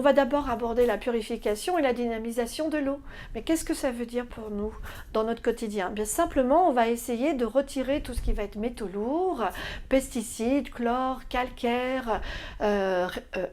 va d'abord aborder la purification et la dynamisation de l'eau. Mais qu'est-ce que ça veut dire pour nous dans notre quotidien? Bien simplement, on va essayer de retirer tout ce qui va être métaux lourds, pesticides, chlore, calcaire,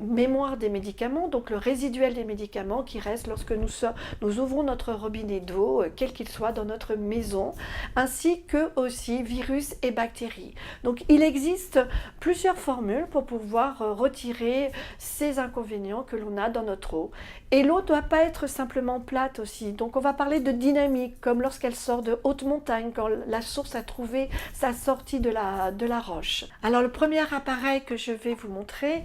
mémoire des médicaments, donc le résiduel des médicaments qui reste lorsque nous ouvrons notre robinet d'eau, quel qu'il soit dans notre maison, ainsi que aussi virus et bactéries. Donc il existe plusieurs formules pour pouvoir retirer ces inconvénients que l'on a dans notre eau. Et l'eau ne doit pas être simplement plate aussi. Donc on va parler de dynamique, comme lorsqu'elle sort de haute montagne, quand la source a trouvé sa sortie de la roche. Alors le premier appareil que je vais vous montrer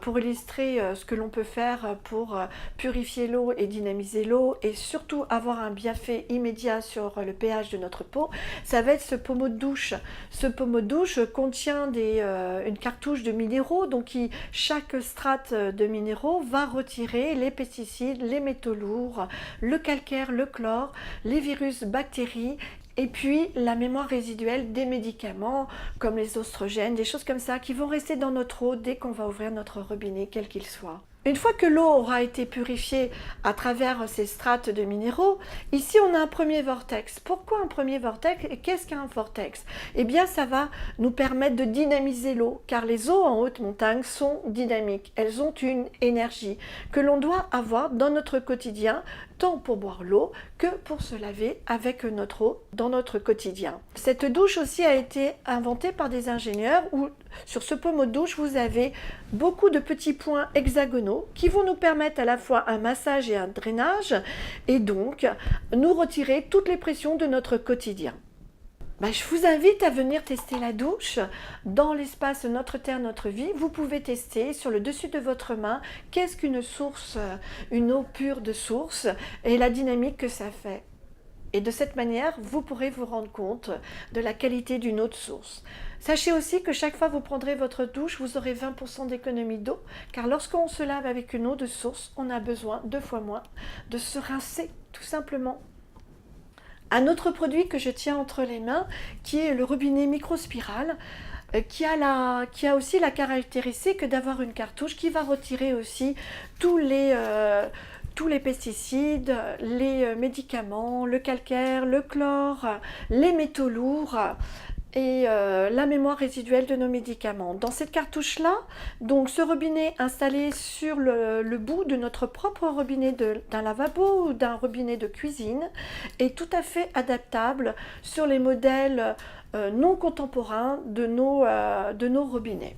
pour illustrer ce que l'on peut faire pour purifier l'eau et dynamiser l'eau et surtout avoir un bienfait immédiat sur le pH de notre peau, ça va être ce pommeau de douche. Ce pommeau de douche contient une cartouche de minéraux, donc chaque strate de minéraux va retirer les pesticides, les métaux lourds, le calcaire, le chlore, les virus, bactéries, et puis la mémoire résiduelle des médicaments comme les oestrogènes, des choses comme ça qui vont rester dans notre eau dès qu'on va ouvrir notre robinet, quel qu'il soit. Une fois que l'eau aura été purifiée à travers ces strates de minéraux, ici on a un premier vortex. Pourquoi un premier vortex et qu'est-ce qu'un vortex? Eh bien ça va nous permettre de dynamiser l'eau, car les eaux en haute montagne sont dynamiques. Elles ont une énergie que l'on doit avoir dans notre quotidien, tant pour boire l'eau que pour se laver avec notre eau dans notre quotidien. Cette douche aussi a été inventée par des ingénieurs où sur ce pommeau de douche vous avez beaucoup de petits points hexagonaux qui vont nous permettre à la fois un massage et un drainage et donc nous retirer toutes les pressions de notre quotidien. Je vous invite à venir tester la douche dans l'espace Notre Terre, Notre Vie. Vous pouvez tester sur le dessus de votre main qu'est-ce qu'une source, une eau pure de source et la dynamique que ça fait. Et de cette manière, vous pourrez vous rendre compte de la qualité d'une eau de source. Sachez aussi que chaque fois que vous prendrez votre douche, vous aurez 20% d'économie d'eau, car lorsqu'on se lave avec une eau de source, on a besoin 2 fois moins de se rincer, tout simplement. Un autre produit que je tiens entre les mains, qui est le robinet microspirale, qui a aussi la caractéristique d'avoir une cartouche qui va retirer aussi tous les pesticides, les médicaments, le calcaire, le chlore, les métaux lourds et la mémoire résiduelle de nos médicaments. Dans cette cartouche-là, donc ce robinet installé sur le bout de notre propre robinet d'un lavabo ou d'un robinet de cuisine est tout à fait adaptable sur les modèles non contemporains de nos robinets.